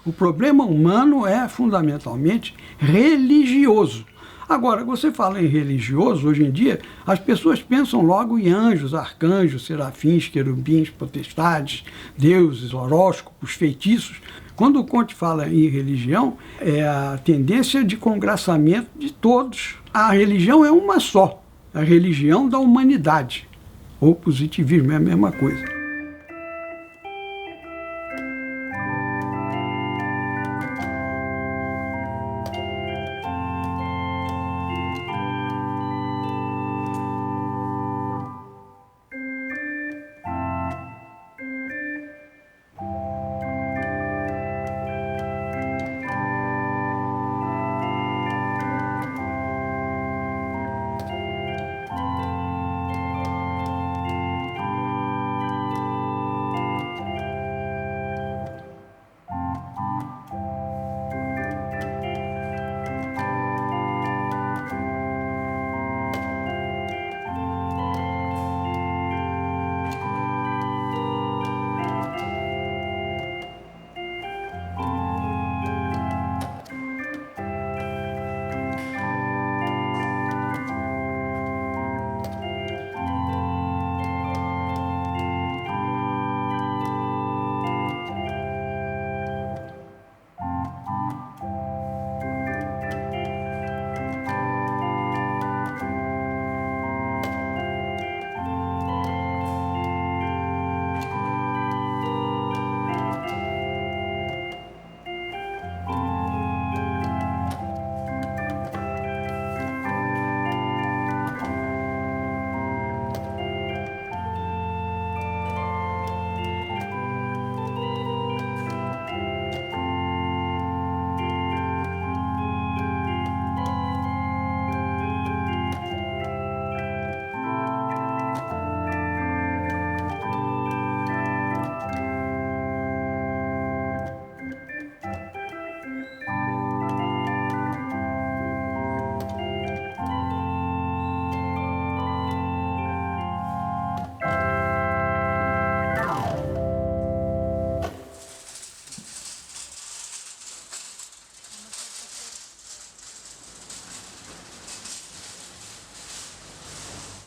O problema humano é fundamentalmente religioso. Agora, você fala em religioso, hoje em dia, as pessoas pensam logo em anjos, arcanjos, serafins, querubins, potestades, deuses, horóscopos, feitiços. Quando o Comte fala em religião, é a tendência de congraçamento de todos. A religião é uma só, a religião da humanidade. Ou positivismo é a mesma coisa.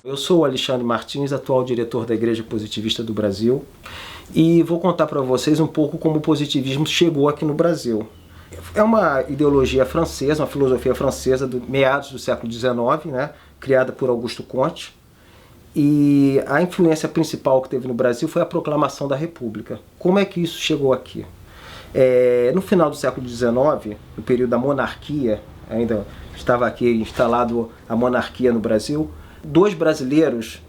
Eu sou o Alexandre Martins, atual diretor da Igreja Positivista do Brasil, e vou contar para vocês um pouco como o positivismo chegou aqui no Brasil. É uma ideologia francesa, uma filosofia francesa do meados do século XIX, né, criada por Auguste Comte, e a influência principal que teve no Brasil foi a proclamação da República. Como é que isso chegou aqui? No final do século XIX, no período da monarquia, ainda estava aqui instalado a monarquia no Brasil, dois brasileiros,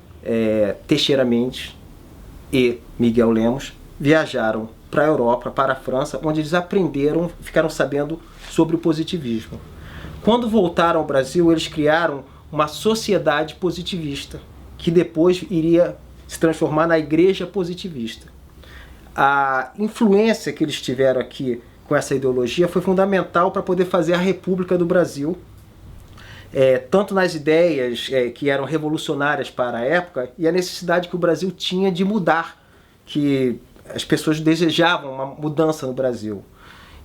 Teixeira Mendes e Miguel Lemos, viajaram para a Europa, para a França, onde eles aprenderam, ficaram sabendo sobre o positivismo. Quando voltaram ao Brasil, eles criaram uma sociedade positivista, que depois iria se transformar na Igreja Positivista. A influência que eles tiveram aqui com essa ideologia foi fundamental para poder fazer a República do Brasil, tanto nas ideias que eram revolucionárias para a época e a necessidade que o Brasil tinha de mudar, que as pessoas desejavam uma mudança no Brasil.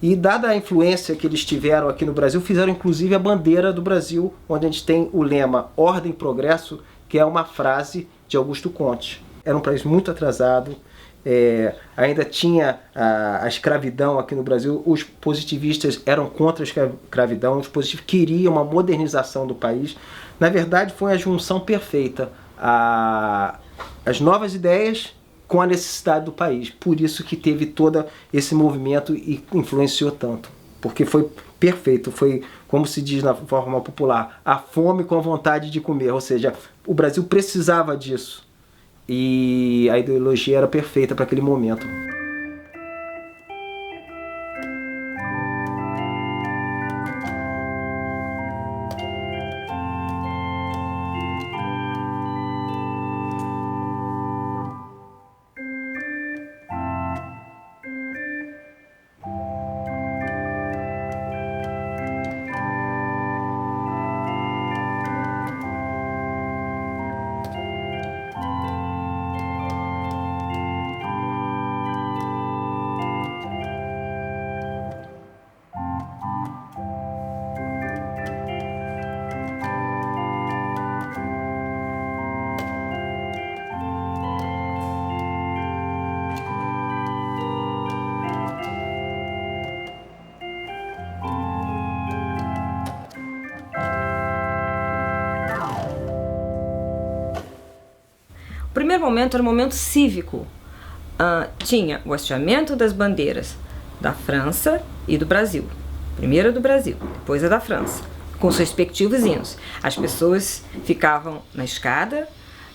E dada a influência que eles tiveram aqui no Brasil, fizeram inclusive a bandeira do Brasil, onde a gente tem o lema Ordem e Progresso, que é uma frase de Auguste Comte. Era um país muito atrasado, ainda tinha a escravidão aqui no Brasil, os positivistas eram contra a escravidão, os positivistas queriam uma modernização do país. Na verdade, foi a junção perfeita, as novas ideias com a necessidade do país. Por isso que teve todo esse movimento e influenciou tanto. Porque foi perfeito, foi, como se diz na forma popular, a fome com a vontade de comer. Ou seja, o Brasil precisava disso. E a ideologia era perfeita para aquele momento. primeiro momento era um momento cívico. Tinha o hasteamento das bandeiras da França e do Brasil. Primeiro do Brasil, depois a da França, com seus respectivos hinos. As pessoas ficavam na escada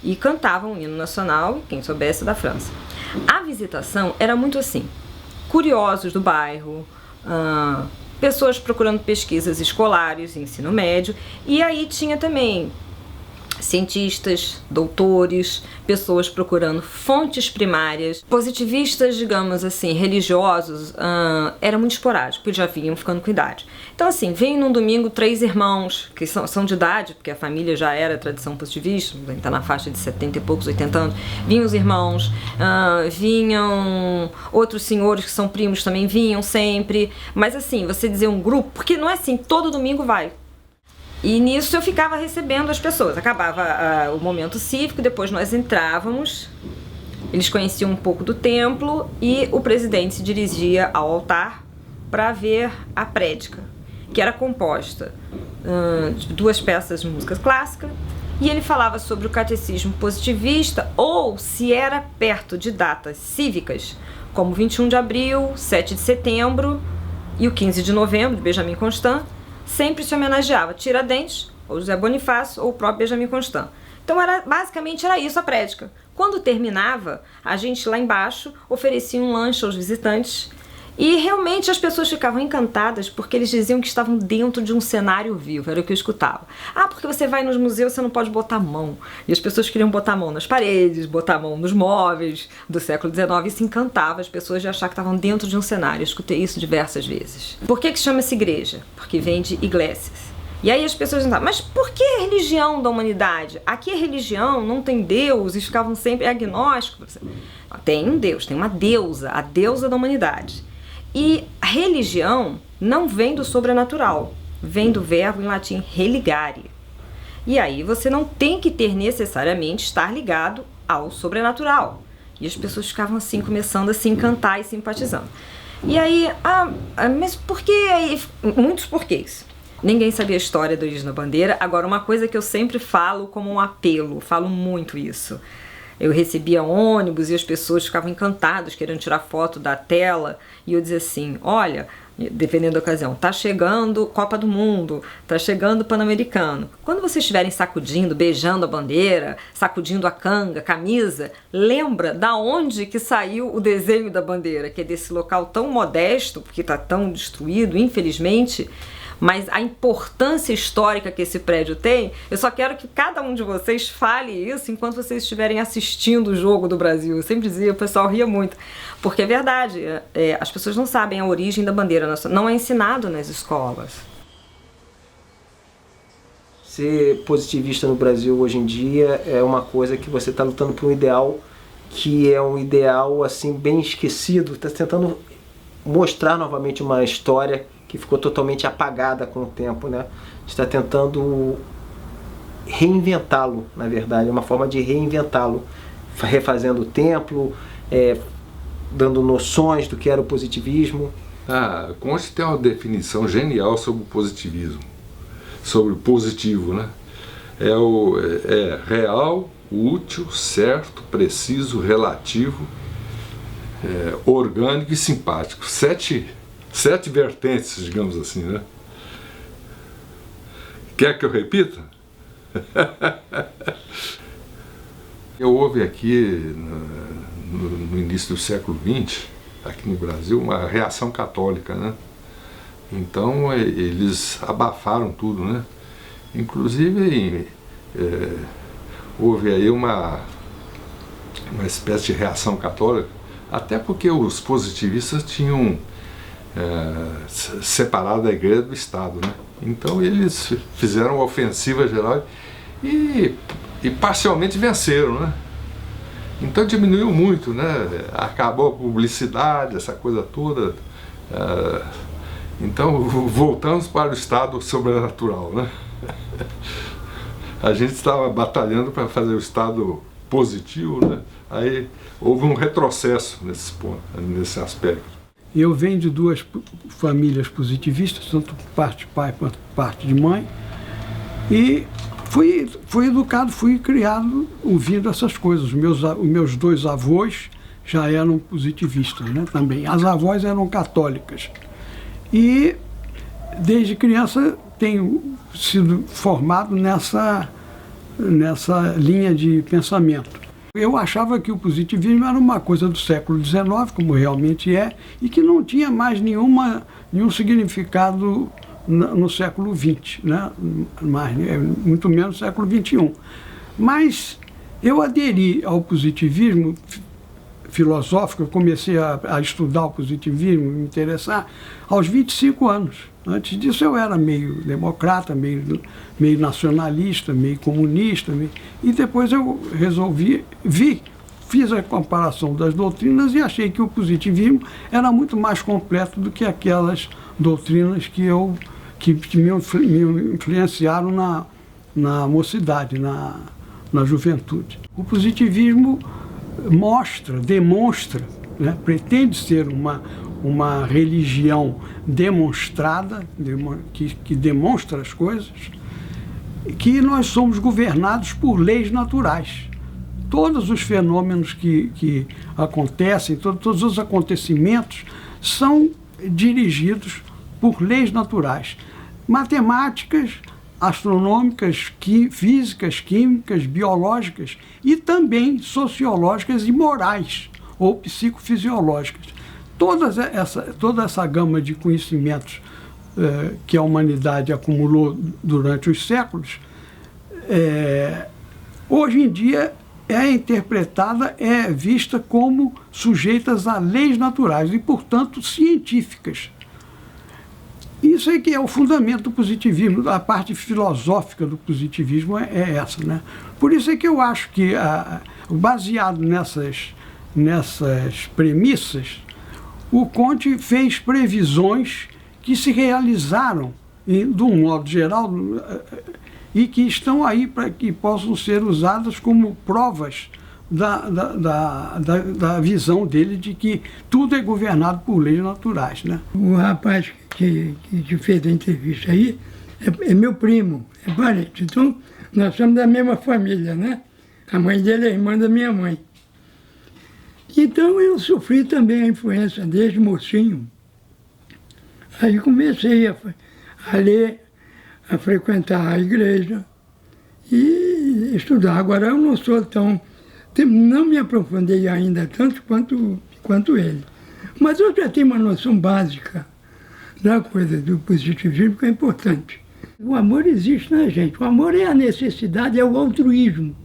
e cantavam o hino nacional, quem soubesse, da França. A visitação era muito assim, curiosos do bairro, pessoas procurando pesquisas escolares, ensino médio, e aí tinha também cientistas, doutores, pessoas procurando fontes primárias. Positivistas, digamos assim, religiosos, era muito esporádico, porque já vinham ficando com idade. Então assim, vem num domingo 3 irmãos, que são de idade, porque a família já era tradição positivista, está na faixa de 70 e poucos, 80 anos, vinham os irmãos, vinham outros senhores que são primos também, vinham sempre, mas assim, você dizer um grupo, porque não é assim, todo domingo vai. E nisso eu ficava recebendo as pessoas. Acabava o momento cívico, depois nós entrávamos, eles conheciam um pouco do templo e o presidente se dirigia ao altar para ver a prédica, que era composta de 2 peças de música clássica, e ele falava sobre o catecismo positivista, ou se era perto de datas cívicas, como 21 de abril, 7 de setembro e o 15 de novembro, de Benjamin Constant, sempre se homenageava Tiradentes, ou José Bonifácio, ou o próprio Benjamin Constant. Então, basicamente era isso a prédica. Quando terminava, a gente lá embaixo oferecia um lanche aos visitantes e realmente as pessoas ficavam encantadas porque eles diziam que estavam dentro de um cenário vivo, era o que eu escutava. Porque você vai nos museus, você não pode botar a mão. E as pessoas queriam botar a mão nas paredes, botar a mão nos móveis do século XIX, e se encantava as pessoas de achar que estavam dentro de um cenário. Eu escutei isso diversas vezes. Por que chama-se igreja? Porque vem de iglesias. E aí as pessoas perguntavam, mas por que a religião da humanidade? Aqui a religião não tem Deus, e ficavam sempre agnósticos. Tem um Deus, tem uma deusa, a deusa da humanidade. E a religião não vem do sobrenatural, vem do verbo em latim religare. E aí você não tem que ter necessariamente estar ligado ao sobrenatural. E as pessoas ficavam assim, começando a se encantar e simpatizando. E aí, mas por que? Muitos porquês. Ninguém sabia a história da origem da bandeira. Agora, uma coisa que eu sempre falo como um apelo, falo muito isso. Eu recebia ônibus e as pessoas ficavam encantadas, querendo tirar foto da tela, e eu dizia assim, olha, dependendo da ocasião, tá chegando Copa do Mundo, tá chegando Pan-Americano. Quando vocês estiverem sacudindo, beijando a bandeira, sacudindo a canga, a camisa, lembra da onde que saiu o desenho da bandeira, que é desse local tão modesto, porque está tão destruído, infelizmente, mas a importância histórica que esse prédio tem, eu só quero que cada um de vocês fale isso enquanto vocês estiverem assistindo o jogo do Brasil. Eu sempre dizia, o pessoal ria muito, porque é verdade, as pessoas não sabem a origem da bandeira nacional, não é ensinado nas escolas. Ser positivista no Brasil hoje em dia é uma coisa que você está lutando por um ideal que é um ideal assim bem esquecido, está tentando mostrar novamente uma história que ficou totalmente apagada com o tempo, né? Está tentando reinventá-lo, na verdade, é uma forma de reinventá-lo, refazendo o templo, dando noções do que era o positivismo. Conte tem uma definição genial sobre o positivismo, sobre o positivo, né? É real, útil, certo, preciso, relativo, orgânico e simpático. Sete vertentes, digamos assim, né? Quer que eu repita? Houve aqui, no início do século XX, aqui no Brasil, uma reação católica, né? Então, eles abafaram tudo, né? Inclusive, houve aí uma espécie de reação católica, até porque os positivistas tinham separado a igreja do Estado, né? Então eles fizeram uma ofensiva geral e parcialmente venceram, né? Então diminuiu muito, né? Acabou a publicidade, essa coisa toda. Então voltamos para o Estado sobrenatural, né? A gente estava batalhando para fazer o Estado positivo, né? Aí houve um retrocesso nesse aspecto. Eu venho de 2 famílias positivistas, tanto parte de pai quanto parte de mãe, e fui educado, fui criado ouvindo essas coisas. Os meus dois avós já eram positivistas, né, também. As avós eram católicas. E desde criança tenho sido formado nessa linha de pensamento. Eu achava que o positivismo era uma coisa do século XIX, como realmente é, e que não tinha mais nenhum significado no século XX, né? Muito menos no século XXI. Mas eu aderi ao positivismo filosófico, eu comecei a estudar o positivismo, me interessar, aos 25 anos. Antes disso eu era meio democrata, meio nacionalista, meio comunista, e depois eu fiz a comparação das doutrinas e achei que o positivismo era muito mais completo do que aquelas doutrinas que me influenciaram na mocidade, na juventude. O positivismo demonstra, né, pretende ser uma religião demonstrada, que demonstra as coisas, que nós somos governados por leis naturais. Todos os fenômenos que acontecem, todos os acontecimentos são dirigidos por leis naturais, matemáticas, astronômicas, físicas, químicas, biológicas e também sociológicas e morais ou psicofisiológicas. Toda essa gama de conhecimentos que a humanidade acumulou durante os séculos, hoje em dia é vista como sujeitas a leis naturais e, portanto, científicas. Isso é que é o fundamento do positivismo, a parte filosófica do positivismo é essa, né? Por isso é que eu acho que, baseado nessas premissas, o Comte fez previsões que se realizaram, de um modo geral, e que estão aí para que possam ser usadas como provas da visão dele de que tudo é governado por leis naturais, né? O rapaz que te fez a entrevista aí é meu primo, é parente. Então, nós somos da mesma família, né? A mãe dele é irmã da minha mãe. Então, eu sofri também a influência desde mocinho. Aí comecei a ler, a frequentar a igreja e estudar. Agora, eu não sou não me aprofundei ainda tanto quanto ele. Mas eu já tenho uma noção básica da coisa do positivismo que é importante. O amor existe na gente. O amor é a necessidade, é o altruísmo.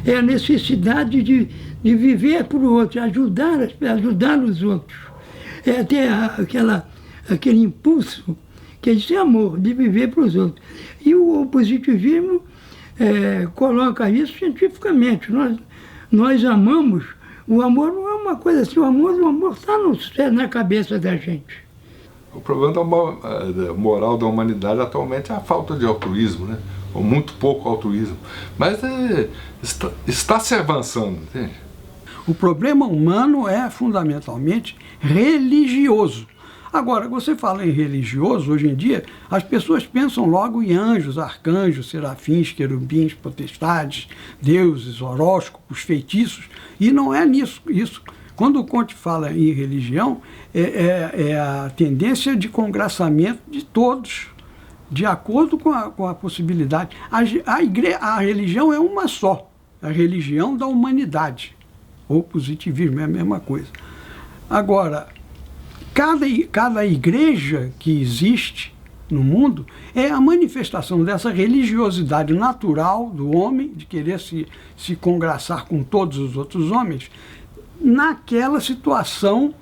É a necessidade de viver para o outro, ajudar os outros. É ter aquele impulso que é de amor, de viver para os outros. E o positivismo coloca isso cientificamente. Nós amamos. O amor não é uma coisa assim, o amor está na cabeça da gente. O problema da moral da humanidade atualmente é a falta de altruísmo, né? Ou muito pouco altruísmo. Mas está se avançando, entende? O problema humano é fundamentalmente religioso. Agora, você fala em religioso, hoje em dia, as pessoas pensam logo em anjos, arcanjos, serafins, querubins, potestades, deuses, horóscopos, feitiços, e não é isso. Quando o Comte fala em religião, é a tendência de congraçamento de todos, de acordo com a possibilidade. A religião é uma só, a religião da humanidade, ou positivismo, é a mesma coisa. Agora, cada igreja que existe no mundo é a manifestação dessa religiosidade natural do homem, de querer se congraçar com todos os outros homens, naquela situação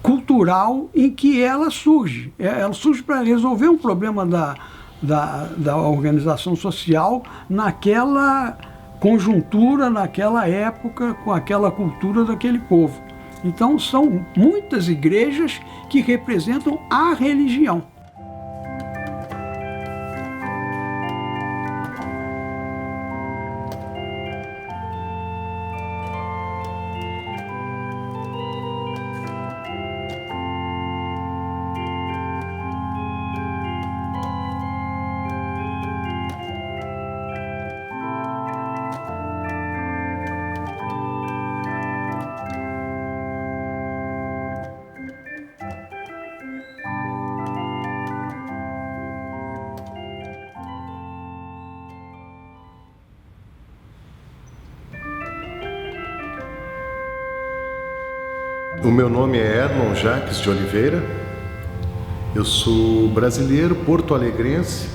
cultural em que ela surge. Ela surge para resolver um problema da organização social naquela conjuntura, naquela época, com aquela cultura daquele povo. Então, são muitas igrejas que representam a religião. O meu nome é Erlon Jacques de Oliveira, eu sou brasileiro, porto-alegrense,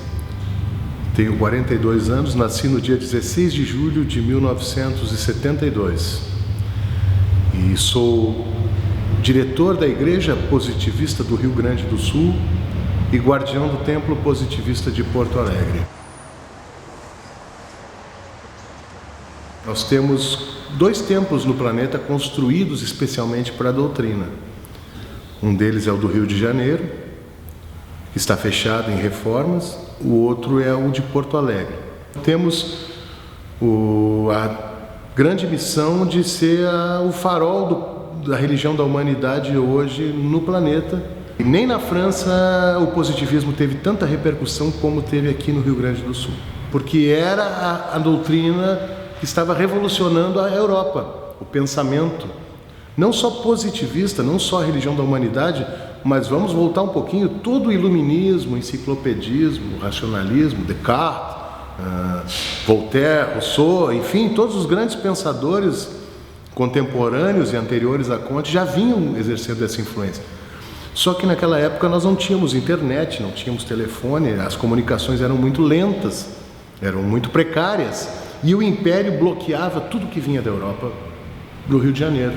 tenho 42 anos, nasci no dia 16 de julho de 1972 e sou diretor da Igreja Positivista do Rio Grande do Sul e guardião do Templo Positivista de Porto Alegre. Nós temos 2 templos no planeta construídos especialmente para a doutrina. Um deles é o do Rio de Janeiro, que está fechado em reformas, o outro é o de Porto Alegre. Temos a grande missão de ser o farol da religião da humanidade hoje no planeta. E nem na França o positivismo teve tanta repercussão como teve aqui no Rio Grande do Sul, porque era a doutrina que estava revolucionando a Europa, o pensamento, não só positivista, não só a religião da humanidade, mas vamos voltar um pouquinho, todo o iluminismo, enciclopedismo, racionalismo, Descartes, Voltaire, Rousseau, enfim, todos os grandes pensadores contemporâneos e anteriores a Comte já vinham exercendo essa influência. Só que naquela época nós não tínhamos internet, não tínhamos telefone, as comunicações eram muito lentas, eram muito precárias. E o Império bloqueava tudo que vinha da Europa do Rio de Janeiro.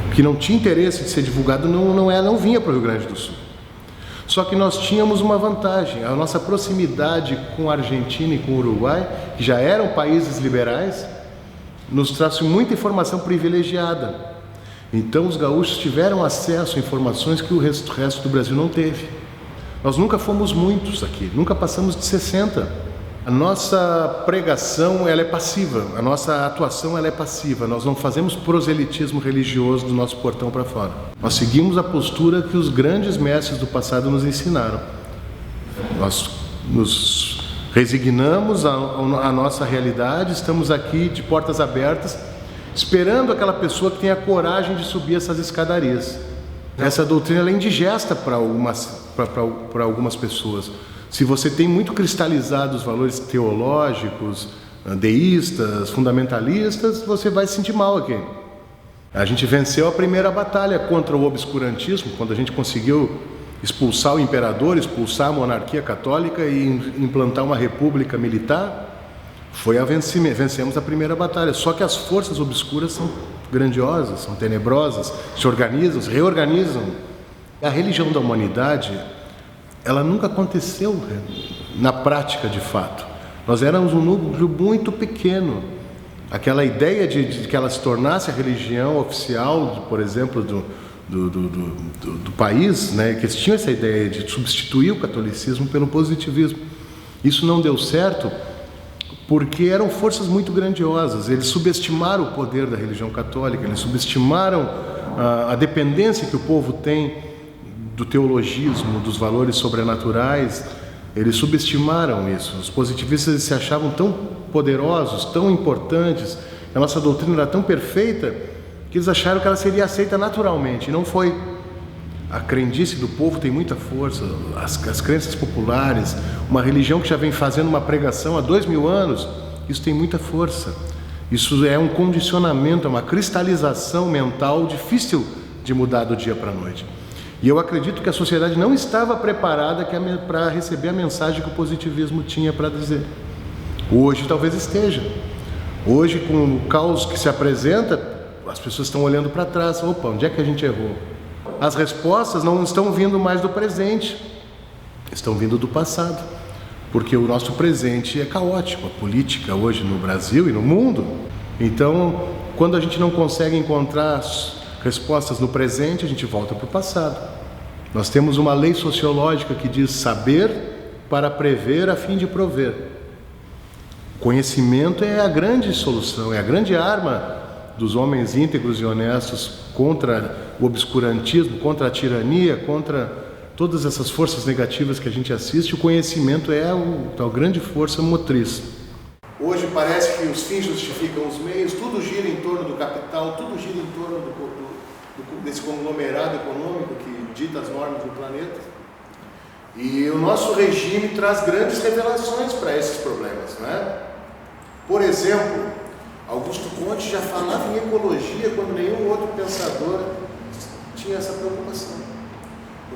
O que não tinha interesse de ser divulgado não vinha para o Rio Grande do Sul. Só que nós tínhamos uma vantagem, a nossa proximidade com a Argentina e com o Uruguai, que já eram países liberais, nos trouxe muita informação privilegiada. Então os gaúchos tiveram acesso a informações que o resto do Brasil não teve. Nós nunca fomos muitos aqui, nunca passamos de 60. A nossa pregação ela é passiva, a nossa atuação ela é passiva, nós não fazemos proselitismo religioso do nosso portão para fora. Nós seguimos a postura que os grandes mestres do passado nos ensinaram. Nós nos resignamos à nossa realidade, estamos aqui de portas abertas, esperando aquela pessoa que tenha coragem de subir essas escadarias. Essa doutrina ela é indigesta para algumas pessoas. Se você tem muito cristalizados os valores teológicos, deístas, fundamentalistas, você vai se sentir mal aqui. A gente venceu a primeira batalha contra o obscurantismo, quando a gente conseguiu expulsar o imperador, expulsar a monarquia católica e implantar uma república militar. Vencemos a primeira batalha. Só que as forças obscuras são grandiosas, são tenebrosas, se organizam, se reorganizam. A religião da humanidade ela nunca aconteceu na prática de fato. Nós éramos um núcleo muito pequeno. Aquela ideia de que ela se tornasse a religião oficial, por exemplo, do país, né, que eles tinham essa ideia de substituir o catolicismo pelo positivismo. Isso não deu certo porque eram forças muito grandiosas. Eles subestimaram o poder da religião católica, eles subestimaram a dependência que o povo tem do teologismo, dos valores sobrenaturais. Eles subestimaram isso. Os positivistas se achavam tão poderosos, tão importantes, a nossa doutrina era tão perfeita, que eles acharam que ela seria aceita naturalmente, e não foi. A crendice do povo tem muita força, as crenças populares, uma religião que já vem fazendo uma pregação há 2000 anos, isso tem muita força. Isso é um condicionamento, é uma cristalização mental difícil de mudar do dia para a noite. E eu acredito que a sociedade não estava preparada para receber a mensagem que o positivismo tinha para dizer. Hoje talvez esteja. Hoje, com o caos que se apresenta, as pessoas estão olhando para trás. Opa, onde é que a gente errou? As respostas não estão vindo mais do presente, estão vindo do passado. Porque o nosso presente é caótico, a política hoje no Brasil e no mundo. Então, quando a gente não consegue encontrar respostas no presente, a gente volta para o passado. Nós temos uma lei sociológica que diz saber para prever a fim de prover. Conhecimento é a grande solução, é a grande arma dos homens íntegros e honestos contra o obscurantismo, contra a tirania, contra todas essas forças negativas que a gente assiste. O conhecimento é a grande força motriz. Hoje parece que os fins justificam os meios, tudo gira em torno do capital, tudo gira em torno desse conglomerado econômico que dita as normas do planeta. E o nosso regime traz grandes revelações para esses problemas, não é? Por exemplo, Augusto Conte já falava em ecologia quando nenhum outro pensador tinha essa preocupação.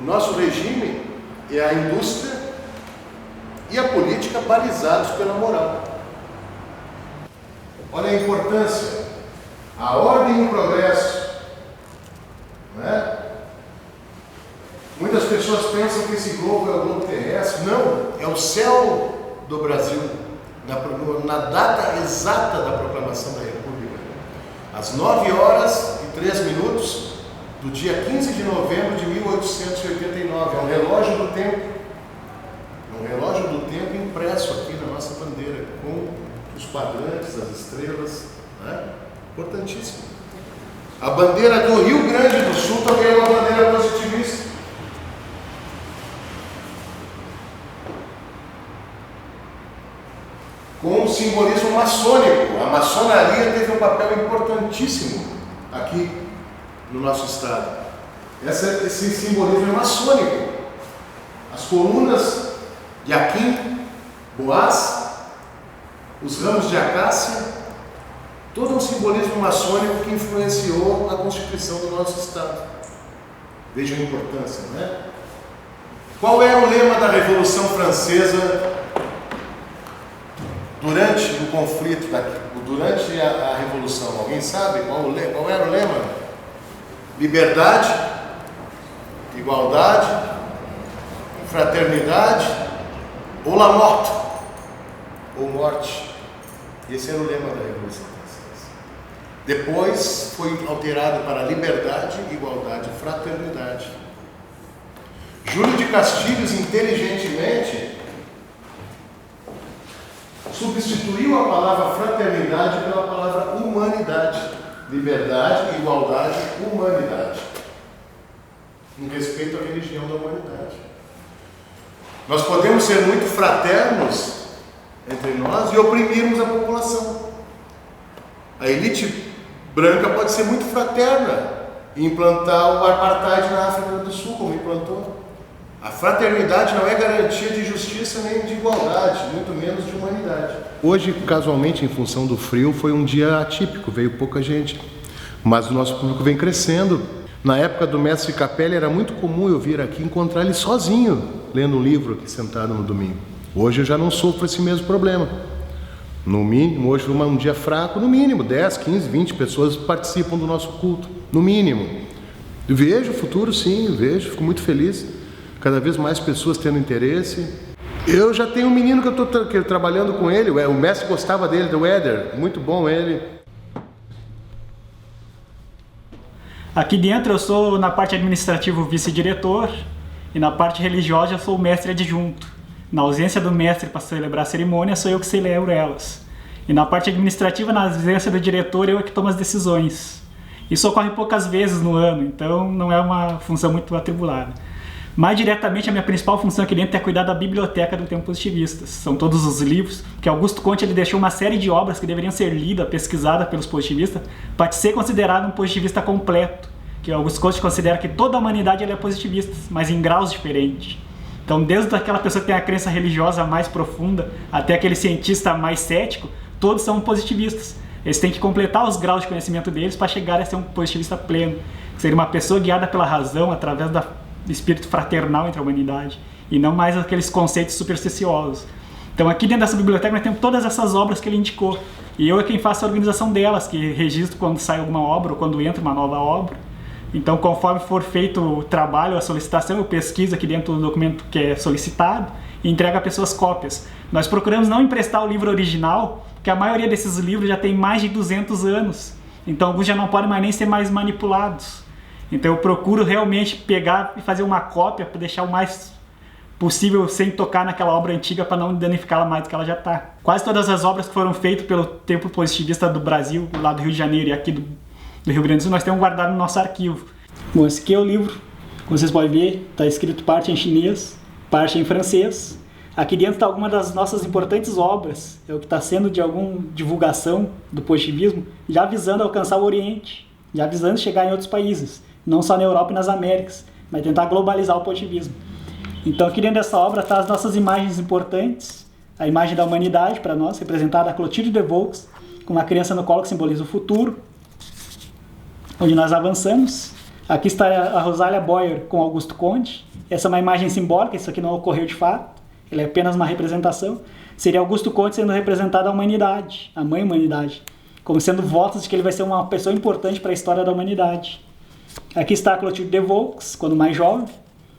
O nosso regime é a indústria e a política balizados pela moral. Olha a importância, a ordem e o progresso. Não é? Muitas pessoas pensam que esse globo é o globo terrestre. Não, é o céu do Brasil, na data exata da proclamação da República. Às 9h03 do dia 15 de novembro de 1889. É um relógio do tempo. É um relógio do tempo impresso aqui na nossa bandeira, com os quadrantes, as estrelas. Né? Importantíssimo. A bandeira do Rio Grande do Sul também é uma bandeira positivista. Com um simbolismo maçônico. A maçonaria teve um papel importantíssimo aqui no nosso estado. Esse simbolismo é maçônico. As colunas de Aquim, Boaz, os ramos de acácia, todo um simbolismo maçônico que influenciou a constituição do nosso estado. Veja a importância, né? Qual é o lema da Revolução Francesa durante o conflito, durante a Revolução? Alguém sabe qual era o lema? Liberdade, igualdade, fraternidade ou la morte, ou morte. Esse era o lema da Revolução Francesa. Depois foi alterado para liberdade, igualdade e fraternidade. Júlio de Castilhos, inteligentemente, substituiu a palavra fraternidade pela palavra humanidade. Liberdade, igualdade, humanidade. Em respeito à religião da humanidade. Nós podemos ser muito fraternos entre nós e oprimirmos a população. A elite branca pode ser muito fraterna e implantar o apartheid na África do Sul, como implantou. A fraternidade não é garantia de justiça nem de igualdade, muito menos de humanidade. Hoje, casualmente, em função do frio, foi um dia atípico, veio pouca gente. Mas o nosso público vem crescendo. Na época do mestre Capelli, era muito comum eu vir aqui e encontrar ele sozinho, lendo um livro aqui sentado no domingo. Hoje eu já não sofro esse mesmo problema. No mínimo, hoje um dia fraco, no mínimo 10, 15, 20 pessoas participam do nosso culto, no mínimo. Vejo o futuro, sim, vejo, fico muito feliz. Cada vez mais pessoas tendo interesse. Eu já tenho um menino que eu estou trabalhando com ele, o mestre gostava dele, do Éder, muito bom ele. Aqui dentro eu sou, na parte administrativa, o vice-diretor, e na parte religiosa eu sou o mestre adjunto. Na ausência do mestre para celebrar a cerimônia, sou eu que celebro elas. E na parte administrativa, na ausência do diretor, eu é que tomo as decisões. Isso ocorre poucas vezes no ano, então não é uma função muito atribulada. Mais diretamente, a minha principal função aqui dentro é cuidar da biblioteca do Tempo Positivista. São todos os livros, que Augusto Conte ele deixou uma série de obras que deveriam ser lidas, pesquisadas pelos positivistas, para ser considerado um positivista completo. Que Augusto Conte considera que toda a humanidade ela é positivista, mas em graus diferentes. Então, desde aquela pessoa que tem a crença religiosa mais profunda, até aquele cientista mais cético, todos são positivistas. Eles têm que completar os graus de conhecimento deles para chegar a ser um positivista pleno. Que seria uma pessoa guiada pela razão, através do espírito fraternal entre a humanidade, e não mais aqueles conceitos supersticiosos. Então aqui dentro dessa biblioteca nós temos todas essas obras que ele indicou, e eu é quem faço a organização delas, que registro quando sai alguma obra ou quando entra uma nova obra. Então conforme for feito o trabalho, a solicitação, eu pesquiso aqui dentro do documento que é solicitado e entrego a pessoas cópias. Nós procuramos não emprestar o livro original, porque a maioria desses livros já tem mais de 200 anos, então alguns já não podem mais nem ser mais manipulados. Então eu procuro realmente pegar e fazer uma cópia para deixar o mais possível sem tocar naquela obra antiga para não danificá-la mais do que ela já está. Quase todas as obras que foram feitas pelo Templo Positivista do Brasil, lá do Rio de Janeiro e aqui do Rio Grande do Sul, nós temos guardado no nosso arquivo. Bom, esse aqui é o livro, como vocês podem ver, está escrito parte em chinês, parte em francês. Aqui dentro está alguma das nossas importantes obras, é o que está sendo de alguma divulgação do positivismo, já visando alcançar o Oriente, já visando chegar em outros países. Não só na Europa e nas Américas, mas tentar globalizar o positivismo. Então aqui dentro dessa obra estão as nossas imagens importantes, a imagem da humanidade para nós, representada a Clotilde de Vaux, com uma criança no colo que simboliza o futuro, onde nós avançamos. Aqui está a Rosália Boyer com Augusto Conte. Essa é uma imagem simbólica, isso aqui não ocorreu de fato, ele é apenas uma representação. Seria Augusto Conte sendo representado a humanidade, a mãe humanidade, como sendo votos de que ele vai ser uma pessoa importante para a história da humanidade. Aqui está a Clotilde de Vaux, quando mais jovem,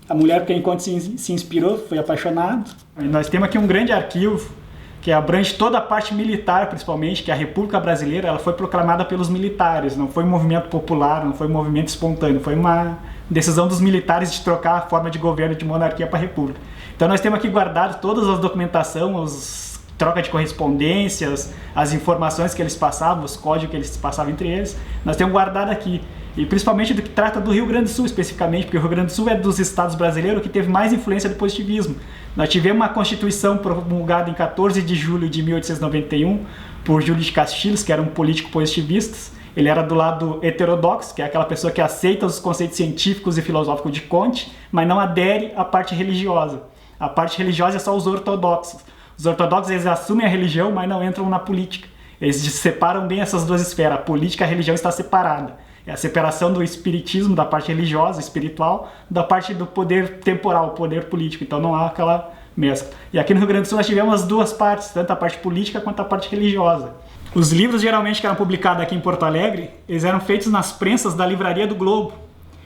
a mulher por quem Conte se inspirou, foi apaixonado. E nós temos aqui um grande arquivo que abrange toda a parte militar, principalmente, que a República Brasileira ela foi proclamada pelos militares, não foi um movimento popular, não foi um movimento espontâneo, foi uma decisão dos militares de trocar a forma de governo de monarquia para república. Então nós temos aqui guardado todas as documentações, troca de correspondências, as informações que eles passavam, os códigos que eles passavam entre eles, nós temos guardado aqui. E principalmente do que trata do Rio Grande do Sul, especificamente, porque o Rio Grande do Sul é dos estados brasileiros que teve mais influência do positivismo. Nós tivemos uma Constituição promulgada em 14 de julho de 1891 por Júlio de Castilhos, que era um político positivista. Ele era do lado heterodoxo, que é aquela pessoa que aceita os conceitos científicos e filosóficos de Conte, mas não adere à parte religiosa. A parte religiosa é só os ortodoxos. Os ortodoxos eles assumem a religião, mas não entram na política. Eles separam bem essas duas esferas. A política e a religião está separada. É a separação do espiritismo, da parte religiosa, espiritual, da parte do poder temporal, o poder político. Então não há aquela mescla. E aqui no Rio Grande do Sul nós tivemos as duas partes, tanto a parte política quanto a parte religiosa. Os livros geralmente que eram publicados aqui em Porto Alegre, eles eram feitos nas prensas da Livraria do Globo,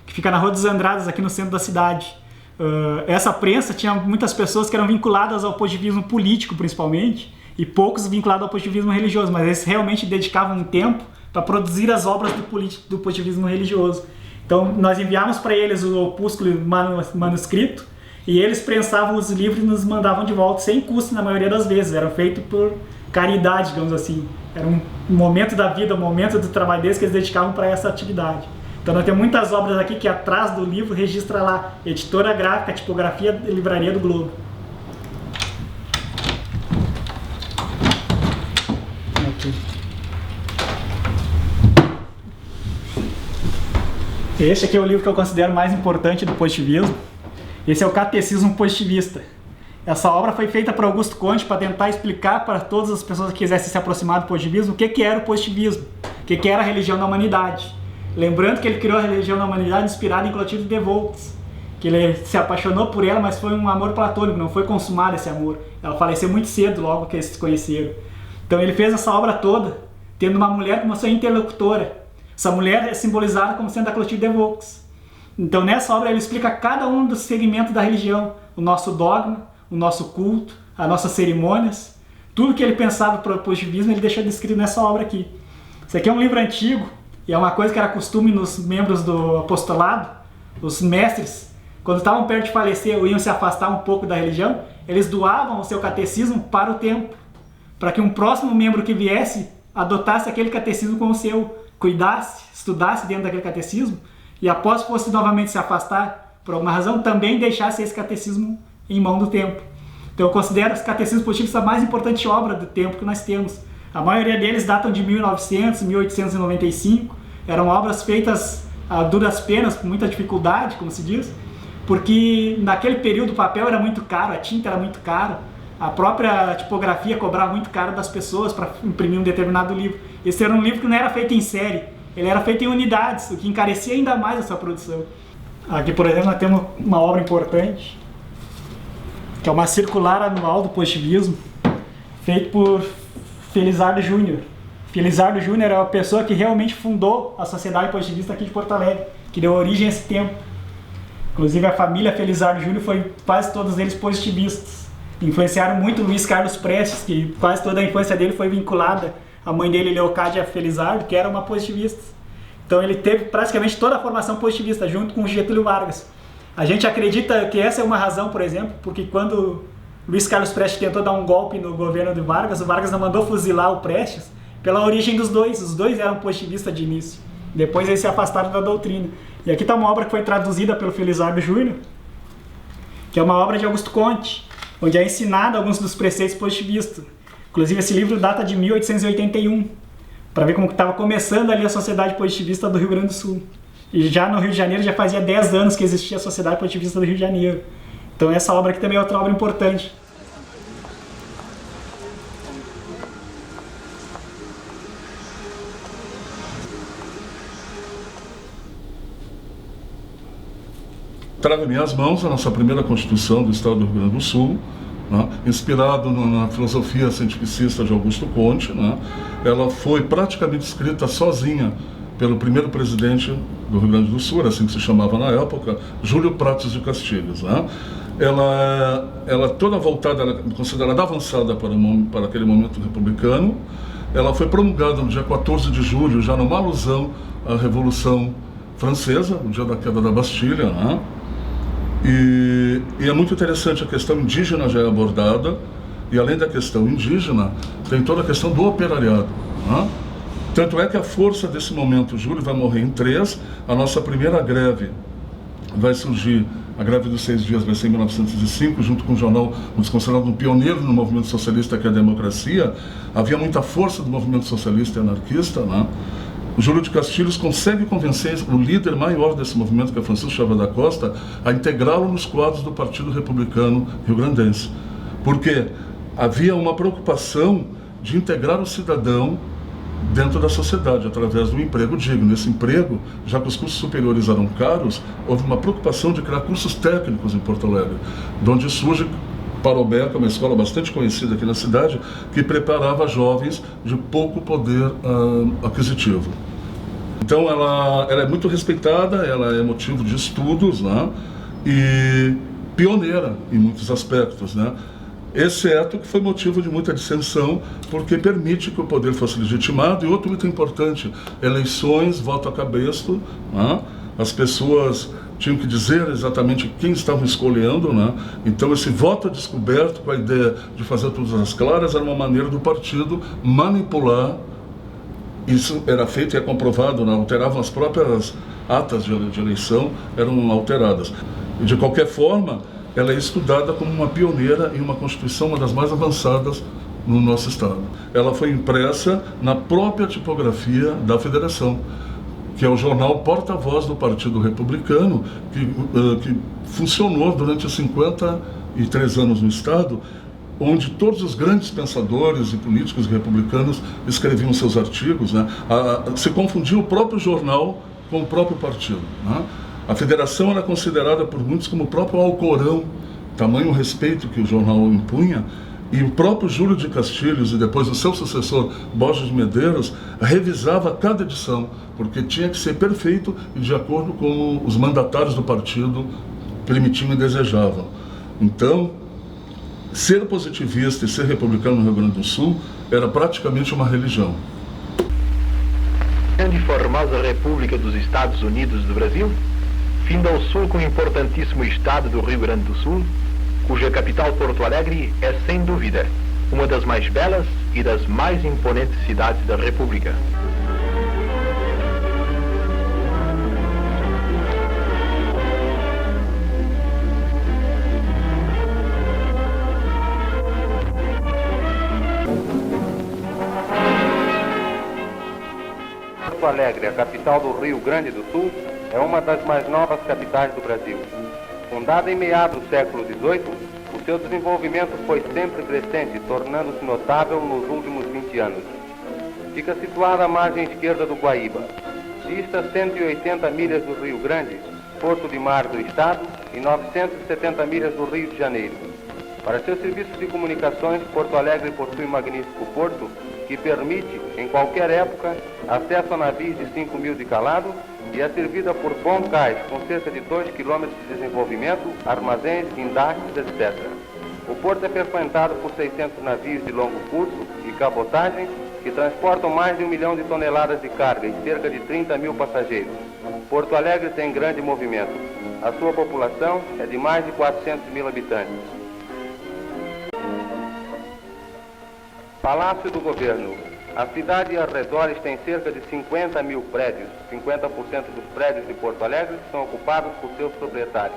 que fica na Rua dos Andradas, aqui no centro da cidade. Essa prensa tinha muitas pessoas que eram vinculadas ao positivismo político, principalmente, e poucos vinculados ao positivismo religioso, mas eles realmente dedicavam um tempo para produzir as obras do positivismo religioso. Então nós enviávamos para eles o opúsculo manuscrito e eles prensavam os livros e nos mandavam de volta sem custo na maioria das vezes. Era feito por caridade, digamos assim. Era um momento da vida, um momento do trabalho deles que eles dedicavam para essa atividade. Então nós temos muitas obras aqui que atrás do livro registra lá editora gráfica, tipografia, Livraria do Globo. Esse aqui é o livro que eu considero mais importante do positivismo. Esse é o Catecismo Positivista. Essa obra foi feita por Augusto Conte para tentar explicar para todas as pessoas que quisessem se aproximar do positivismo o que era o positivismo, o que era a religião da humanidade. Lembrando que ele criou a religião da humanidade inspirada em Clotilde de Vaux, que ele se apaixonou por ela, mas foi um amor platônico, não foi consumado esse amor. Ela faleceu muito cedo, logo que eles se conheceram. Então ele fez essa obra toda, tendo uma mulher como sua interlocutora. Essa mulher é simbolizada como sendo a Clotilde de Vaux. Então nessa obra ele explica cada um dos segmentos da religião, o nosso dogma, o nosso culto, as nossas cerimônias, tudo que ele pensava para o positivismo ele deixou descrito nessa obra aqui. Isso aqui é um livro antigo e é uma coisa que era costume nos membros do apostolado, os mestres, quando estavam perto de falecer ou iam se afastar um pouco da religião, eles doavam o seu catecismo para o templo, para que um próximo membro que viesse adotasse aquele catecismo como seu, cuidasse, estudasse dentro daquele catecismo e após fosse novamente se afastar por alguma razão, também deixasse esse catecismo em mão do templo. Então eu considero os catecismos positivos a mais importante obra do tempo que nós temos. A maioria deles datam de 1900, 1895, eram obras feitas a duras penas, com muita dificuldade, como se diz, porque naquele período o papel era muito caro, a tinta era muito cara, a própria tipografia cobrava muito caro das pessoas para imprimir um determinado livro. Esse era um livro que não era feito em série, ele era feito em unidades, o que encarecia ainda mais a sua produção. Aqui, por exemplo, nós temos uma obra importante, que é uma circular anual do positivismo, feito por Felizardo Júnior. Felizardo Júnior é a pessoa que realmente fundou a Sociedade Positivista aqui de Porto Alegre, que deu origem a esse tempo. Inclusive a família Felizardo Júnior foi quase todos eles positivistas. Influenciaram muito Luiz Carlos Prestes, que quase toda a infância dele foi vinculada à mãe dele, Leocádia Felizardo, que era uma positivista. Então ele teve praticamente toda a formação positivista, junto com Getúlio Vargas. A gente acredita que essa é uma razão, por exemplo, porque quando Luiz Carlos Prestes tentou dar um golpe no governo de Vargas, o Vargas não mandou fuzilar o Prestes pela origem dos dois. Os dois eram positivistas de início. Depois eles se afastaram da doutrina. E aqui está uma obra que foi traduzida pelo Felizardo Júnior, que é uma obra de Augusto Conte, onde é ensinado alguns dos preceitos positivistas. Inclusive esse livro data de 1881, para ver como estava começando ali a Sociedade Positivista do Rio Grande do Sul. E já no Rio de Janeiro já fazia 10 anos que existia a Sociedade Positivista do Rio de Janeiro. Então essa obra aqui também é outra obra importante. trago em minhas mãos a nossa primeira Constituição do Estado do Rio Grande do Sul, né, inspirado na filosofia cientificista de Augusto Conte, né. Ela foi praticamente escrita sozinha pelo primeiro presidente do Rio Grande do Sul, era assim que se chamava na época, Júlio Prates de Castilhos, né. Ela toda voltada, ela é considerada avançada para aquele momento republicano. Ela foi promulgada no dia 14 de julho, já numa alusão à Revolução Francesa, o dia da queda da Bastilha, né? E é muito interessante, a questão indígena já é abordada, e além da questão indígena, tem toda a questão do operariado, né? Tanto é que a força desse momento, Júlio vai morrer em 3, a nossa primeira greve vai surgir, a greve dos 6 dias vai ser em 1905, junto com o jornal, considerado um pioneiro no movimento socialista, que é a Democracia. Havia muita força do movimento socialista e anarquista, né? O Júlio de Castilhos consegue convencer o líder maior desse movimento, que é Francisco Chaves da Costa, a integrá-lo nos quadros do Partido Republicano Rio-Grandense. Porque havia uma preocupação de integrar o cidadão dentro da sociedade, através do emprego digno. Esse emprego, já que os cursos superiores eram caros, houve uma preocupação de criar cursos técnicos em Porto Alegre, de onde surge Parobé, que é uma escola bastante conhecida aqui na cidade, que preparava jovens de pouco poder aquisitivo. Então ela é muito respeitada, ela é motivo de estudos, né? E pioneira em muitos aspectos, né? Exceto que foi motivo de muita dissensão, porque permite que o poder fosse legitimado. E outro muito importante, eleições, voto a cabresto, né? As pessoas tinham que dizer exatamente quem estavam escolhendo, né? Então esse voto descoberto, com a ideia de fazer todas as claras, era uma maneira do partido manipular. Isso era feito e é comprovado, né? Alteravam as próprias atas de eleição, eram alteradas. E de qualquer forma, ela é estudada como uma pioneira em uma Constituição, uma das mais avançadas no nosso Estado. Ela foi impressa na própria tipografia da Federação, que é o jornal porta-voz do Partido Republicano, que funcionou durante 53 anos no Estado, onde todos os grandes pensadores e políticos republicanos escreviam seus artigos, né? Se confundia o próprio jornal com o próprio partido, né? A Federação era considerada por muitos como o próprio Alcorão, tamanho respeito que o jornal impunha, e o próprio Júlio de Castilhos e depois o seu sucessor, Borges de Medeiros, revisava cada edição, porque tinha que ser perfeito e de acordo com os mandatários do partido permitiam e desejavam. Então, ser positivista e ser republicano no Rio Grande do Sul era praticamente uma religião. Grande e formosa República dos Estados Unidos do Brasil, finda ao sul com o importantíssimo estado do Rio Grande do Sul, cuja capital Porto Alegre é, sem dúvida, uma das mais belas e das mais imponentes cidades da República. Porto Alegre, a capital do Rio Grande do Sul, é uma das mais novas capitais do Brasil. Fundada em meados do século XVIII, o seu desenvolvimento foi sempre crescente, tornando-se notável nos últimos 20 anos. Fica situada à margem esquerda do Guaíba. Dista 180 milhas do Rio Grande, porto de mar do estado, e 970 milhas do Rio de Janeiro. Para seus serviços de comunicações, Porto Alegre possui um magnífico porto que permite, em qualquer época, acesso a navios de 5 mil de calado e é servida por bom cais, com cerca de 2 km de desenvolvimento, armazéns, guindastes, etc. O porto é frequentado por 600 navios de longo curso e cabotagem que transportam mais de 1 milhão de toneladas de carga e cerca de 30 mil passageiros. Porto Alegre tem grande movimento. A sua população é de mais de 400 mil habitantes. Palácio do Governo. A cidade e arredores tem cerca de 50 mil prédios. 50% dos prédios de Porto Alegre são ocupados por seus proprietários.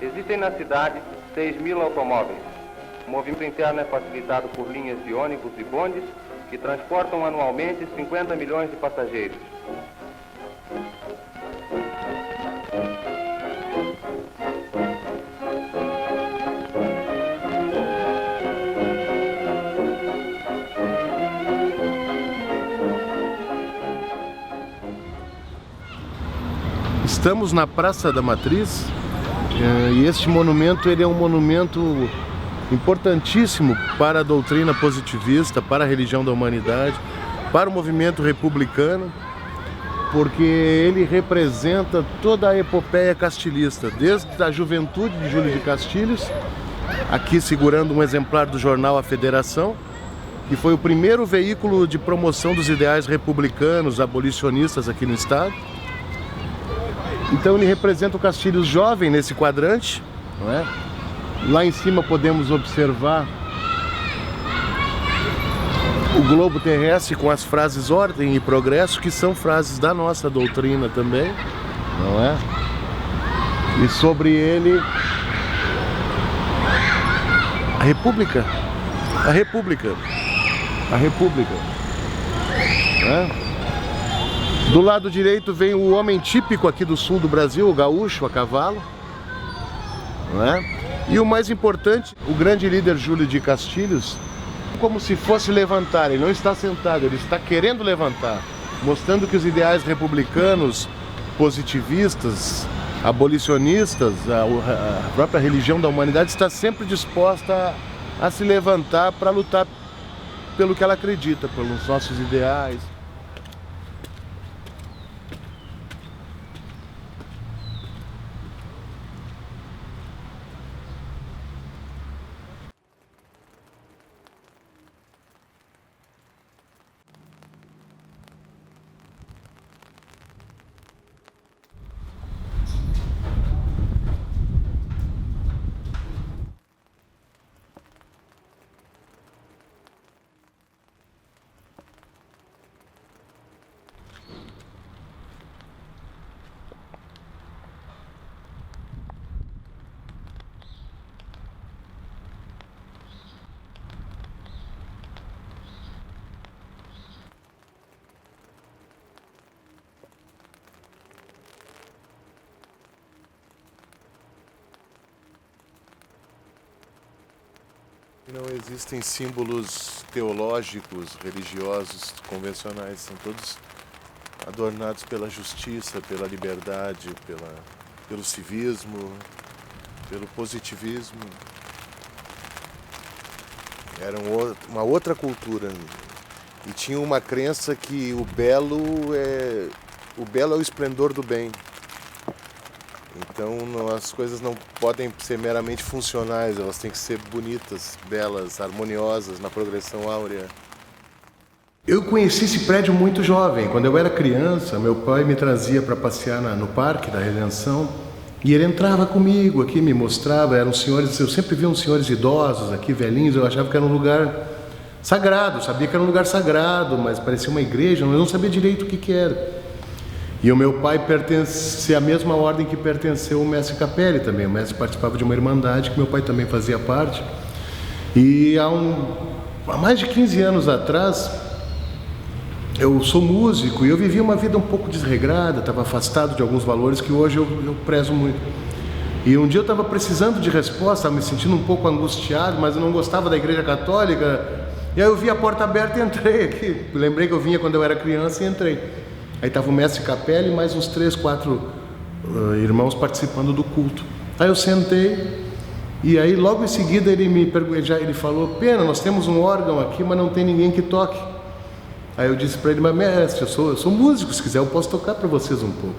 Existem na cidade 6 mil automóveis. O movimento interno é facilitado por linhas de ônibus e bondes que transportam anualmente 50 milhões de passageiros. Estamos na Praça da Matriz, E este monumento, ele é um monumento importantíssimo para a doutrina positivista, para a religião da humanidade, para o movimento republicano, porque ele representa toda a epopeia castilhista, desde a juventude de Júlio de Castilhos, aqui segurando um exemplar do jornal A Federação, que foi o primeiro veículo de promoção dos ideais republicanos, abolicionistas aqui no estado. Então ele representa o Castilhos jovem nesse quadrante, não é? Lá em cima podemos observar o globo terrestre com as frases ordem e progresso, que são frases da nossa doutrina também, não é? E sobre ele, a República, a República, a República, né? Do lado direito vem o homem típico aqui do sul do Brasil, o gaúcho a cavalo, não é? E o mais importante, o grande líder Júlio de Castilhos, como se fosse levantar, ele não está sentado, ele está querendo levantar, mostrando que os ideais republicanos, positivistas, abolicionistas, a própria religião da humanidade está sempre disposta a se levantar para lutar pelo que ela acredita, pelos nossos ideais. Não existem símbolos teológicos, religiosos, convencionais, são todos adornados pela justiça, pela liberdade, pelo civismo, pelo positivismo. Era uma outra cultura e tinha uma crença que o belo é o esplendor do bem. Então as coisas não podem ser meramente funcionais, elas têm que ser bonitas, belas, harmoniosas, na progressão áurea. Eu conheci esse prédio muito jovem. Quando eu era criança, meu pai me trazia para passear no Parque da Redenção e ele entrava comigo aqui, me mostrava, eram senhores, eu sempre via uns senhores idosos aqui, velhinhos, eu achava que era um lugar sagrado, sabia que era um lugar sagrado, mas parecia uma igreja, eu não sabia direito o que era. E o meu pai pertencia à mesma ordem que pertenceu o mestre Capelli também. O mestre participava de uma irmandade que meu pai também fazia parte. E há mais de 15 anos atrás, eu sou músico e eu vivia uma vida um pouco desregrada, estava afastado de alguns valores que hoje eu prezo muito. E um dia eu estava precisando de resposta, estava me sentindo um pouco angustiado, mas eu não gostava da Igreja Católica. E aí eu vi a porta aberta e entrei aqui. Lembrei que eu vinha quando eu era criança e entrei. Aí estava o mestre Capelli e mais uns 3, 4 irmãos participando do culto. Aí eu sentei e aí logo em seguida ele falou: pena, nós temos um órgão aqui, mas não tem ninguém que toque. Aí eu disse para ele: mas mestre, eu sou músico, se quiser eu posso tocar para vocês um pouco.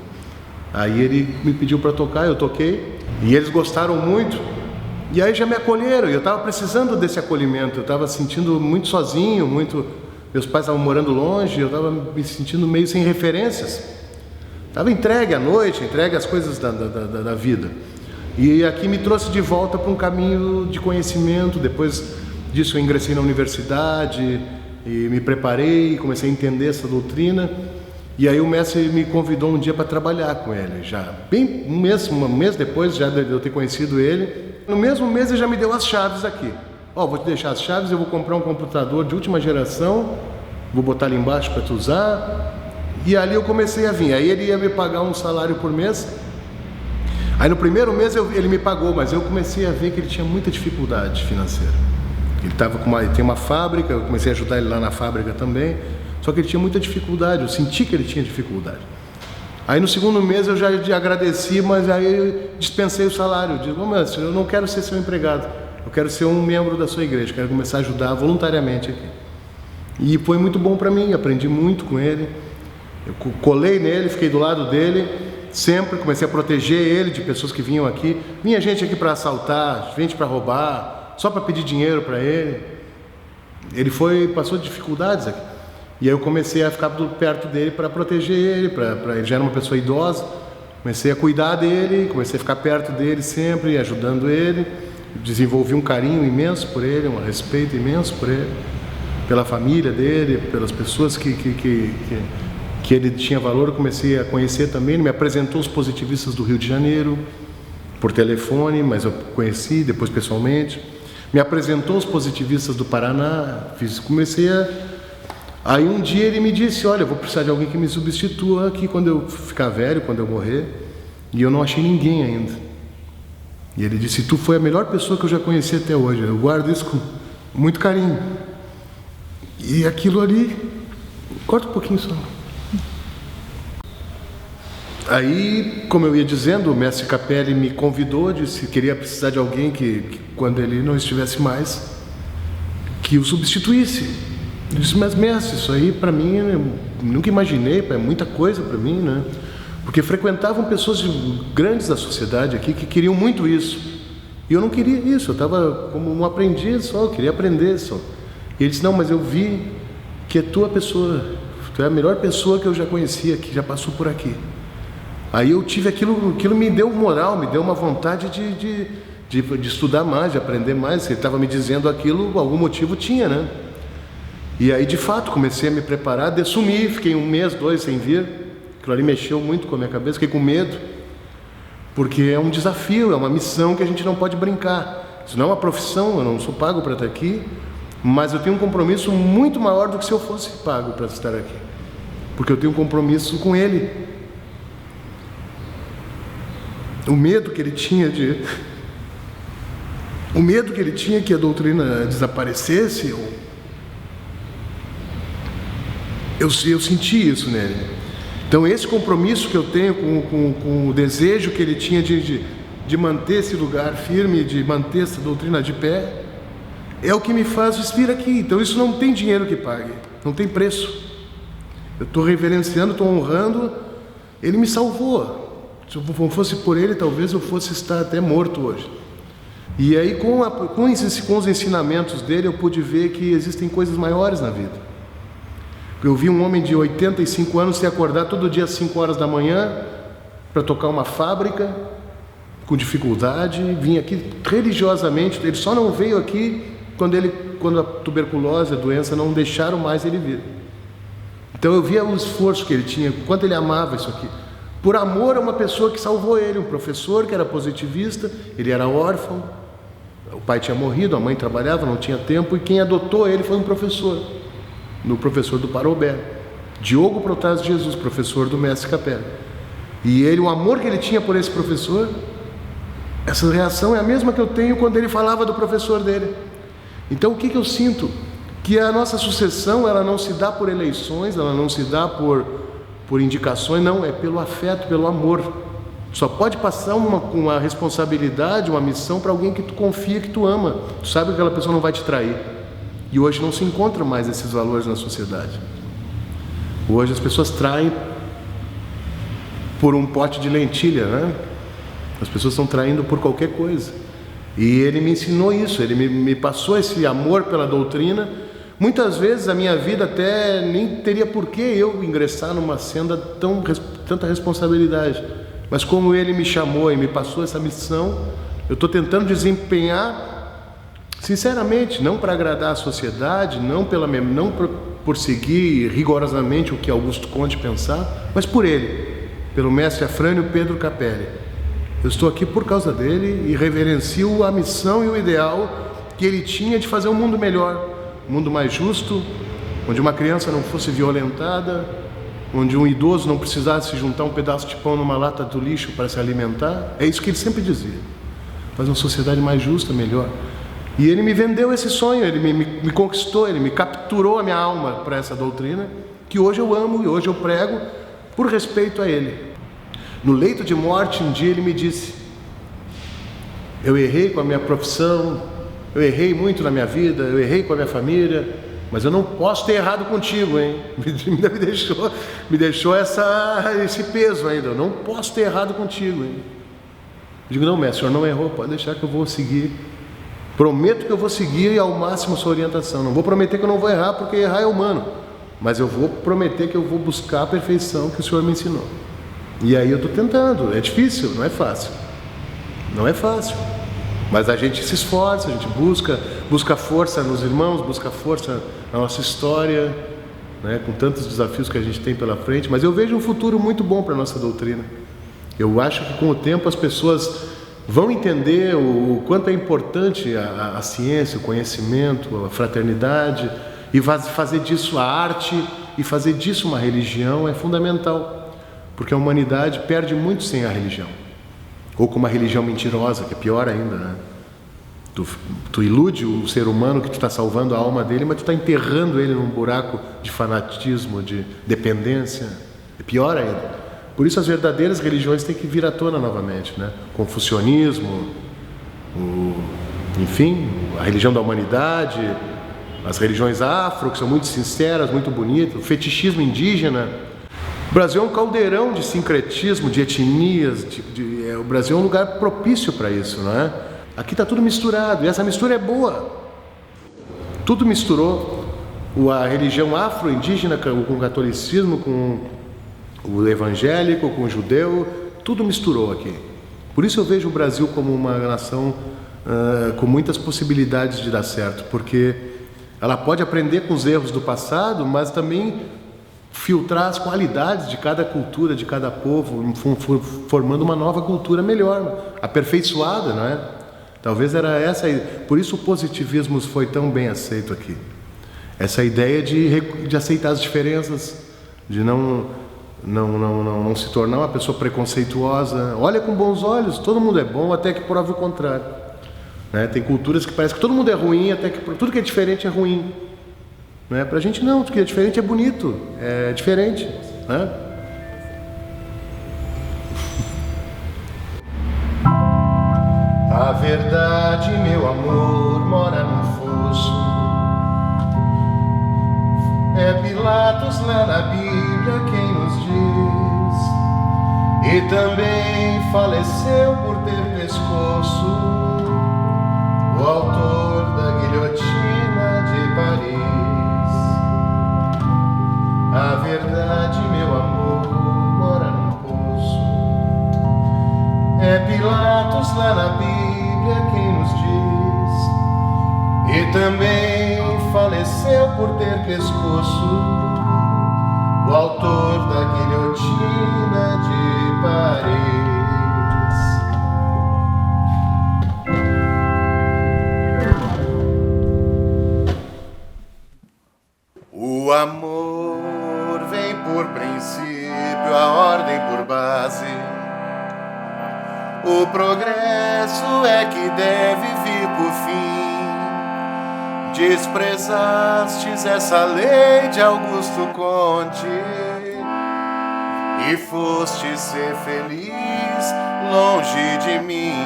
Aí ele me pediu para tocar, eu toquei e eles gostaram muito. E aí já me acolheram e eu estava precisando desse acolhimento, eu estava sentindo muito sozinho, meus pais estavam morando longe, eu estava me sentindo meio sem referências. Estava entregue à noite, entregue às coisas da vida. E aqui me trouxe de volta para um caminho de conhecimento. Depois disso eu ingressei na universidade e me preparei, comecei a entender essa doutrina. E aí o mestre me convidou um dia para trabalhar com ele. Já bem um mês depois já de eu ter conhecido ele, no mesmo mês ele já me deu as chaves aqui. Vou te deixar as chaves, eu vou comprar um computador de última geração, vou botar ali embaixo para tu usar. E ali eu comecei a vir. Aí ele ia me pagar um salário por mês. Aí no primeiro mês ele me pagou, mas eu comecei a ver que ele tinha muita dificuldade financeira. Ele tem uma fábrica, eu comecei a ajudar ele lá na fábrica também, só que ele tinha muita dificuldade, eu senti que ele tinha dificuldade. Aí no segundo mês eu já agradeci, mas aí eu dispensei o salário. Eu digo, mestre, eu não quero ser seu empregado, eu quero ser um membro da sua igreja, quero começar a ajudar voluntariamente aqui. E foi muito bom para mim, aprendi muito com ele. Eu colei nele, fiquei do lado dele, sempre comecei a proteger ele de pessoas que vinham aqui. Vinha gente aqui para assaltar, gente para roubar, só para pedir dinheiro para ele. Ele passou dificuldades aqui. E aí eu comecei a ficar perto dele para proteger ele, ele já era uma pessoa idosa. Comecei a cuidar dele, comecei a ficar perto dele sempre, ajudando ele. Desenvolvi um carinho imenso por ele, um respeito imenso por ele, pela família dele, pelas pessoas que ele tinha valor. Eu comecei a conhecer também. Ele me apresentou os positivistas do Rio de Janeiro, por telefone, mas eu conheci depois pessoalmente. Me apresentou os positivistas do Paraná, comecei a... Aí um dia ele me disse, olha, eu vou precisar de alguém que me substitua aqui quando eu ficar velho, quando eu morrer. E eu não achei ninguém ainda. E ele disse, tu foi a melhor pessoa que eu já conheci até hoje. Eu guardo isso com muito carinho. E aquilo ali... Corta um pouquinho só. Aí, como eu ia dizendo, o mestre Capelli me convidou, disse que queria precisar de alguém que quando ele não estivesse mais, que o substituísse. Eu disse, mas mestre, isso aí para mim, eu nunca imaginei, é muita coisa para mim, né? Porque frequentavam pessoas grandes da sociedade aqui que queriam muito isso. E eu não queria isso, eu estava como um aprendiz só, eu queria aprender só. E ele disse, não, mas eu vi que é tua pessoa, tu é a melhor pessoa que eu já conhecia, que já passou por aqui. Aí eu tive aquilo me deu moral, me deu uma vontade de estudar mais, de aprender mais. Ele estava me dizendo aquilo, algum motivo tinha, né? E aí, de fato, comecei a me preparar, sumi, fiquei 1 mês, 2 sem vir. Aquilo ali mexeu muito com a minha cabeça, fiquei com medo. Porque é um desafio, é uma missão que a gente não pode brincar. Isso não é uma profissão, eu não sou pago para estar aqui, mas eu tenho um compromisso muito maior do que se eu fosse pago para estar aqui. Porque eu tenho um compromisso com ele. O medo que ele tinha que a doutrina desaparecesse, eu senti isso nele. Então esse compromisso que eu tenho com o desejo que ele tinha de manter esse lugar firme, de manter essa doutrina de pé, é o que me faz vir aqui. Então isso não tem dinheiro que pague, não tem preço. Eu estou reverenciando, estou honrando, ele me salvou. Se não fosse por ele, talvez eu fosse estar até morto hoje. E aí, com os ensinamentos dele, eu pude ver que existem coisas maiores na vida. Eu vi um homem de 85 anos se acordar todo dia às 5 horas da manhã para tocar uma fábrica, com dificuldade, vinha aqui religiosamente. Ele só não veio aqui quando a tuberculose, a doença, não deixaram mais ele vir. Então eu via o esforço que ele tinha, quanto ele amava isso aqui. Por amor a uma pessoa que salvou ele, um professor que era positivista, ele era órfão, o pai tinha morrido, a mãe trabalhava, não tinha tempo, e quem adotou ele foi um professor, no professor do Parobé, Diogo Protásio de Jesus, professor do mestre Capelli. E ele, o amor que ele tinha por esse professor, essa reação é a mesma que eu tenho quando ele falava do professor dele. Então o que eu sinto? Que a nossa sucessão, ela não se dá por eleições, ela não se dá por indicações, não, é pelo afeto, pelo amor. Só pode passar uma responsabilidade, uma missão para alguém que tu confia, que tu ama. Tu sabe que aquela pessoa não vai te trair. E hoje não se encontra mais esses valores na sociedade. Hoje as pessoas traem por um pote de lentilha, né? As pessoas estão traindo por qualquer coisa. E ele me ensinou isso, ele me passou esse amor pela doutrina. Muitas vezes a minha vida até nem teria por que eu ingressar numa senda tanta responsabilidade. Mas como ele me chamou e me passou essa missão, eu estou tentando desempenhar, sinceramente, não para agradar a sociedade, não por seguir rigorosamente o que Augusto Conte pensar, mas por ele, pelo mestre Afrânio Pedro Capelli. Eu estou aqui por causa dele e reverencio a missão e o ideal que ele tinha de fazer um mundo melhor. Um mundo mais justo, onde uma criança não fosse violentada, onde um idoso não precisasse juntar um pedaço de pão numa lata do lixo para se alimentar. É isso que ele sempre dizia. Fazer uma sociedade mais justa, melhor. E ele me vendeu esse sonho, ele me conquistou, ele me capturou a minha alma para essa doutrina, que hoje eu amo e hoje eu prego por respeito a ele. No leito de morte, um dia ele me disse: eu errei com a minha profissão, eu errei muito na minha vida, eu errei com a minha família, mas eu não posso ter errado contigo, hein? Me deixou esse peso ainda. Eu não posso ter errado contigo, hein? Eu digo: não, mestre, o senhor não errou, pode deixar que eu vou seguir. Prometo que eu vou seguir ao máximo sua orientação. Não vou prometer que eu não vou errar, porque errar é humano. Mas eu vou prometer que eu vou buscar a perfeição que o senhor me ensinou. E aí eu estou tentando. É difícil, não é fácil. Não é fácil. Mas a gente se esforça, a gente busca força nos irmãos, busca força na nossa história, né, com tantos desafios que a gente tem pela frente. Mas eu vejo um futuro muito bom para a nossa doutrina. Eu acho que com o tempo as pessoas vão entender o quanto é importante a ciência, o conhecimento, a fraternidade, e fazer disso a arte e fazer disso uma religião é fundamental, porque a humanidade perde muito sem a religião, ou com uma religião mentirosa, que é pior ainda, né? Tu ilude o ser humano que tu está salvando a alma dele, mas tu está enterrando ele num buraco de fanatismo, de dependência. É pior ainda. Por isso as verdadeiras religiões têm que vir à tona novamente, né? Confucionismo, enfim, a religião da humanidade, as religiões afro, que são muito sinceras, muito bonitas, o fetichismo indígena. O Brasil é um caldeirão de sincretismo, de etnias, o Brasil é um lugar propício para isso, não é? Aqui está tudo misturado, e essa mistura é boa. Tudo misturou, a religião afro-indígena com o catolicismo, com o evangélico, com o judeu, tudo misturou aqui. Por isso eu vejo o Brasil como uma nação com muitas possibilidades de dar certo, porque ela pode aprender com os erros do passado, mas também filtrar as qualidades de cada cultura, de cada povo, formando uma nova cultura melhor, aperfeiçoada, não é? Talvez era essa, por isso o positivismo foi tão bem aceito aqui. Essa ideia de aceitar as diferenças, de não se tornar uma pessoa preconceituosa. Olha com bons olhos, todo mundo é bom até que prove o contrário, né? Tem culturas que parece que todo mundo é ruim, até que tudo que é diferente é ruim, né? Pra gente não, tudo que é diferente é bonito, é diferente, né? A verdade, meu amor, mora no fosso. É Pilatos lá na Bíblia quem nos diz. E também faleceu por ter pescoço o autor da guilhotina de Paris. A verdade, meu amor, mora num poço. É Pilatos lá na Bíblia quem nos diz. E também faleceu por ter pescoço o autor da guilhotina de Paris. O amor vem por princípio, a ordem por base. O progresso é que deve vir por fim. Desprezastes essa lei de Augusto Conte e foste ser feliz longe de mim.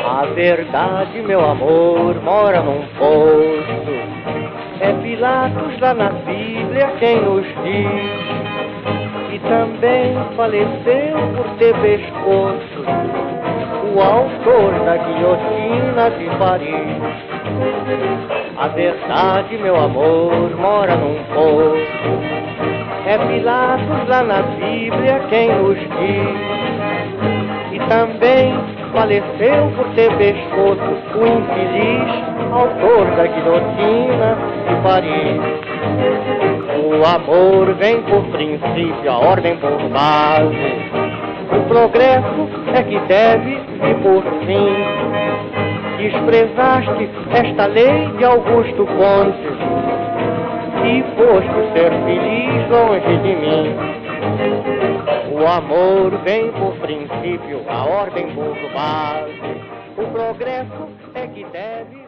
A verdade, meu amor, mora num poço. É Pilatos lá na Bíblia quem nos diz. E também faleceu por ter pescoço o autor da guilhotina de Paris. A verdade, meu amor, mora num poço. É Pilatos lá na Bíblia quem nos diz. E também faleceu por ter pescoço o infeliz autor da guilhotina de Paris. O amor vem por princípio, a ordem por base. O progresso é que deve vir por fim. Desprezaste esta lei de Augusto Conte e foste ser feliz longe de mim. O O amor vem por princípio, a ordem por base. O progresso é que deve